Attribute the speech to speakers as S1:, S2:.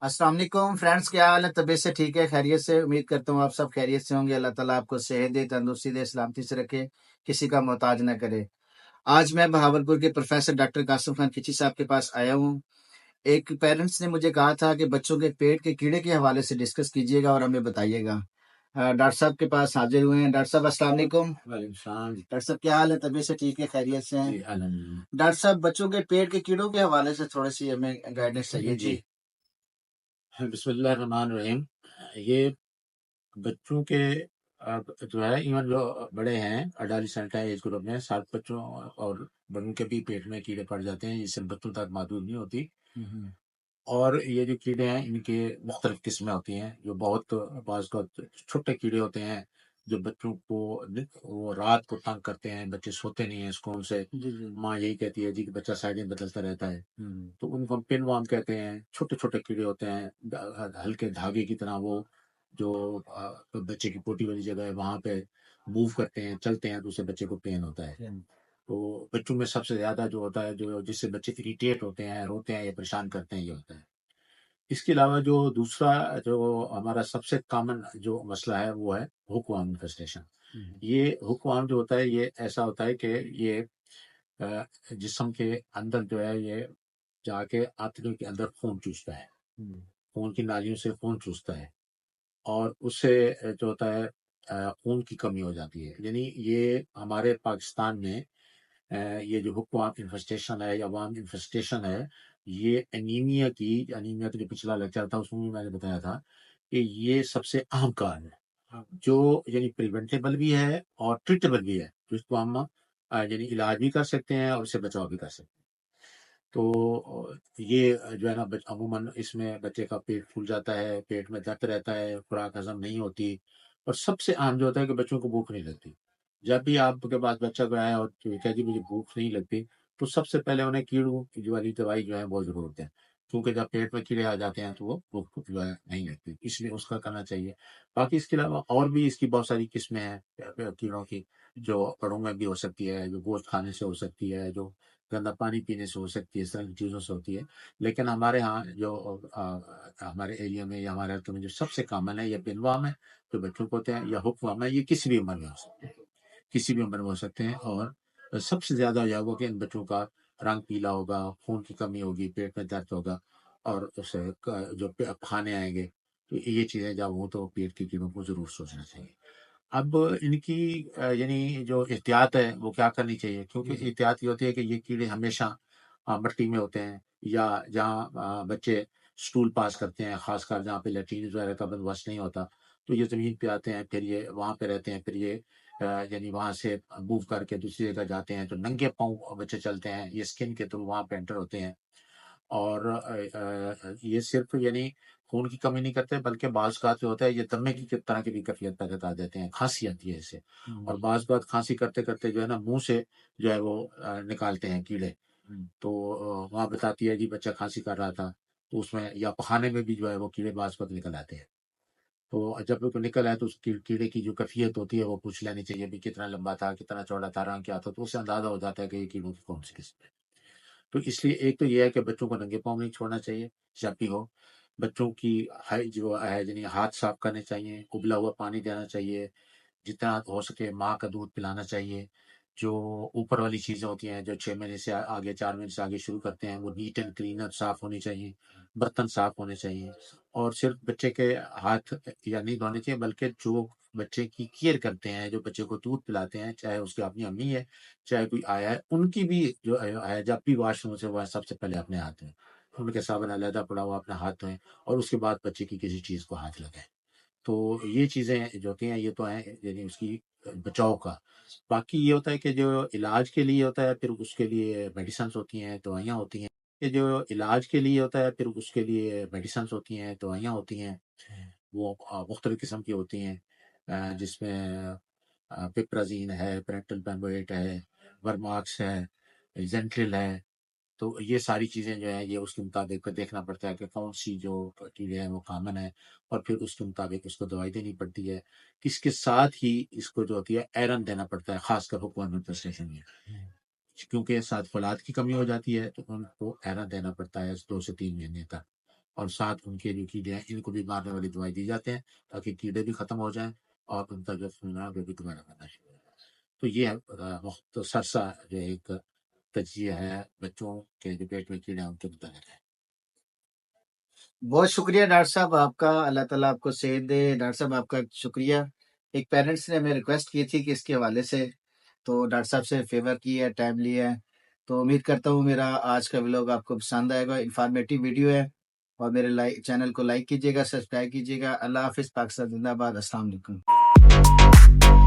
S1: अस्सलाम वालेकुम फ्रेंड्स, क्या हाल है? तबीयत से ठीक है? खैरियत से? उम्मीद करता हूँ आप सब खैरियत से होंगे। अल्लाह ताला आपको सेहत दे, तंदुरुस्ती दे, सलामती से रखे, किसी का मोहताज ना करे। आज मैं बहावलपुर के प्रोफेसर डॉक्टर कासिम खान खिची साहब के पास आया हूँ। एक पेरेंट्स ने मुझे कहा था कि बच्चों के पेट के कीड़े के हवाले से डिस्कस कीजिएगा और हमें बताइएगा। डॉक्टर साहब के पास हाजिर हुए हैं। डॉक्टर साहब अस्सलाम वालेकुम।
S2: वालेकुम सलाम जी।
S1: डॉक्टर साहब क्या हाल है? तबीयत से ठीक है? खैरियत से हैं?
S2: जी अल्हम्दुलिल्लाह।
S1: डॉक्टर साहब, बच्चों के पेट के कीड़ों के हवाले से थोड़ी सी हमें गाइडेंस चाहिए
S2: जी
S1: थी।
S2: बिस्मिल्लाह रहमान रहीम। ये बच्चों के जो है इवन जो बड़े हैं अडालिसेंट है एज ग्रुप में, 7 बच्चों और बड़ों के भी पेट में कीड़े पड़ जाते हैं, जिससे बच्चों तक महदूद नहीं होती। और ये जो कीड़े हैं इनके मुख्तलिफ किस्में होती हैं। जो बहुत बाज़ का छोटे कीड़े होते हैं जो बच्चों को वो रात को तंग करते हैं, बच्चे सोते नहीं हैं सुकून से।
S1: जी जी।
S2: माँ यही कहती है जी कि बच्चा साइडें बदलता रहता है, तो उनको हम पिन वार्म कहते हैं। छोटे छोटे कीड़े होते हैं, हल्के धागे की तरह, वो जो बच्चे की पोटी वाली जगह है वहाँ पे मूव करते हैं, चलते हैं, तो उससे बच्चे को पेन होता है। तो बच्चों में सबसे ज्यादा जो होता है, जो जिससे बच्चे इरिटेट होते हैं, रोते हैं या परेशान करते हैं, ये होता है। इसके अलावा जो दूसरा जो हमारा सबसे कॉमन जो मसला है वो है हुकवाम इन्फेस्टेशन। ये हुकवाम जो होता है ये ऐसा होता है कि ये जिस्म के अंदर जो है ये जाके आंतड़ियों के अंदर खून चूसता है, खून की नालियों से खून चूसता है, और उससे जो होता है खून की कमी हो जाती है। यानी ये हमारे पाकिस्तान में ये जो हुक्काम इन्फेस्टेशन है या वाम इन्फेस्टेशन है, ये एनीमिया का जो पिछला लेक्चर था उसमें भी मैंने बताया था कि ये सबसे अहम कारण है, जो यानी प्रिवेंटेबल भी है और ट्रीटेबल भी है, जिसको हम यानी इलाज भी कर सकते हैं और इससे बचाव भी कर सकते हैं। तो ये जो है ना अमूमन इसमें बच्चे का पेट फूल जाता है, पेट में दर्द रहता है, खुराक हजम नहीं होती, और सबसे आम जो होता है कि बच्चों को भूख नहीं लगती। जब भी आपके पास बच्चा कोई आया और कहे जी मुझे भूख नहीं लगती, तो सबसे पहले उन्हें कीड़ों की जो वाली दवाई जो है वो जरूर दें, क्योंकि जब पेट में कीड़े आ जाते हैं तो वो भूख जो है नहीं लगती, इसलिए उसका करना चाहिए। बाकी इसके अलावा और भी इसकी बहुत सारी किस्में हैं कीड़ों की, जो बड़ों में भी हो सकती है, जो गोश्त खाने से हो सकती है, जो गंदा पानी पीने से हो सकती है, इस तरह की चीज़ों से होती है। लेकिन हमारे यहाँ जो हमारे एरिया में या हमारे हल्के में जो सबसे कॉमन है, या पिनवाम है जो बच्चों को होते हैं, या हुक्वाम है, ये किसी भी उम्र में हो सकते हैं, किसी भी उम्र में हो सकते हैं। और सबसे ज़्यादा यह होगा कि इन बच्चों का रंग पीला होगा, खून की कमी होगी, पेट में दर्द होगा, और उससे जो खाने आएंगे, तो ये चीज़ें जब हों तो पेट की कीड़ों को ज़रूर सोचना चाहिए। अब इनकी यानी जो एहतियात है वो क्या करनी चाहिए, क्योंकि एहतियात ये होती है कि ये कीड़े हमेशा मिट्टी में होते हैं, या जहाँ बच्चे स्टूल पास करते हैं, खासकर जहाँ पे लैट्रीन वगैरह का बंदोबस्त नहीं होता, तो ये ज़मीन पे आते हैं, फिर ये वहाँ पे रहते हैं, फिर ये यानी वहाँ से मूव करके दूसरी जगह जाते हैं, तो नंगे पाँव बच्चे चलते हैं, ये स्किन के थ्रू वहाँ पे एंटर होते हैं। और ये सिर्फ यानी खून की कमी नहीं करते, बल्कि बाज़ का जो होता है ये दमे की तरह की भी कैफियत पैदा कर देते हैं, खांसी आती है इससे। और बाज़ बात खांसी करते करते जो है ना मुंह से जो है वो निकालते हैं कीड़े। तो वहाँ बताती है जी बच्चा खांसी कर रहा था, तो उसमें या पखाने में भी जो है वो कीड़े बाज़ वक्त निकल आते हैं। तो जब वो निकल आए तो उस कीड़े की जो कैफियत होती है वो पूछ लेनी चाहिए, भी कितना लंबा था, कितना चौड़ा था, रंग क्या था, तो उससे अंदाजा हो जाता है कि ये कीड़ों की कौन सी किस्म है। तो इसलिए एक तो ये है कि बच्चों को नंगे पाँव नहीं छोड़ना चाहिए जब भी हो। बच्चों की जो है यानी हाथ साफ करने चाहिए, उबला हुआ पानी देना चाहिए, जितना हो सके माँ का दूध पिलाना चाहिए। जो ऊपर वाली चीज़ें होती हैं जो 6 महीने से आगे, 4 महीने से आगे शुरू करते हैं, वो नीट एंड क्लीन और साफ होनी चाहिए, बर्तन साफ होने चाहिए। और सिर्फ बच्चे के हाथ या नहीं धोने चाहिए, बल्कि जो बच्चे की केयर करते हैं, जो बच्चे को दूध पिलाते हैं, चाहे उसकी अपनी अम्मी है, चाहे कोई आया है, उनकी भी जो है जब भी वॉशरूम से वह सबसे पहले अपने हाथ धोएं, उनके साबुन अलहदा पड़ा हुआ अपना हाथ धोएं, और उसके बाद बच्चे की किसी चीज़ को हाथ लगाएं। तो ये चीज़ें जो होती हैं ये तो हैं यानी उसकी बचाव का। बाकी ये होता है कि जो इलाज के लिए होता है फिर उसके लिए मेडिसिन्स होती हैं, दवाइयाँ होती हैं। कि जो इलाज के लिए होता है फिर उसके लिए मेडिसिन्स होती हैं, दवाइयाँ होती हैं। वो मुख्तलिफ़ किस्म की होती हैं, जिसमें पिप्राज़ीन है, पेरेंटल बेनोएट है, वर्माक्स है, ज़ेंट्रिल है। तो ये सारी चीज़ें जो हैं ये उसके मुताबिक देखना पड़ता है कि कौन-सी जो कीड़े हैं वो कॉमन है, और फिर उसके मुताबिक उसको दवाई देनी पड़ती है। इसके साथ ही इसको जो होती है आयरन देना पड़ता है, ख़ासकर हुकूमत इन्फेस्टेशन में। क्योंकि साथ फ़ौलाद की कमी हो जाती है तो उनको आयरन देना पड़ता है 2 से 3 महीने तक। اور ساتھ ان کے جو کیڑے ہیں ان کو بھی مارنے والی دوائیں دی جاتے ہیں تاکہ کیڑے بھی ختم ہو جائیں اور ان کا جو سونا وہ بھی دوبارہ کرنا شروع ہو جائے. تو یہ مختصر سا جو ایک تجزیہ ہے بچوں کے جو پیٹ میں کیڑے ہیں ان کے متعلق ہے.
S1: بہت شکریہ ڈاکٹر صاحب آپ کا. اللہ تعالیٰ آپ کو صحت دے. ڈاکٹر صاحب آپ کا شکریہ. ایک پیرنٹس نے ہمیں ریکویسٹ کی تھی کہ اس کے حوالے سے تو ڈاکٹر صاحب سے فیور کی ہے, ٹائم لیا ہے. تو امید کرتا ہوں میرا آج کا ولاگ آپ کو پسند آئے گا. انفارمیٹیو ویڈیو ہے اور میرے چینل کو لائک کیجیے گا, سبسکرائب کیجیے گا. اللہ حافظ. پاکستان زندہ باد. السلام علیکم.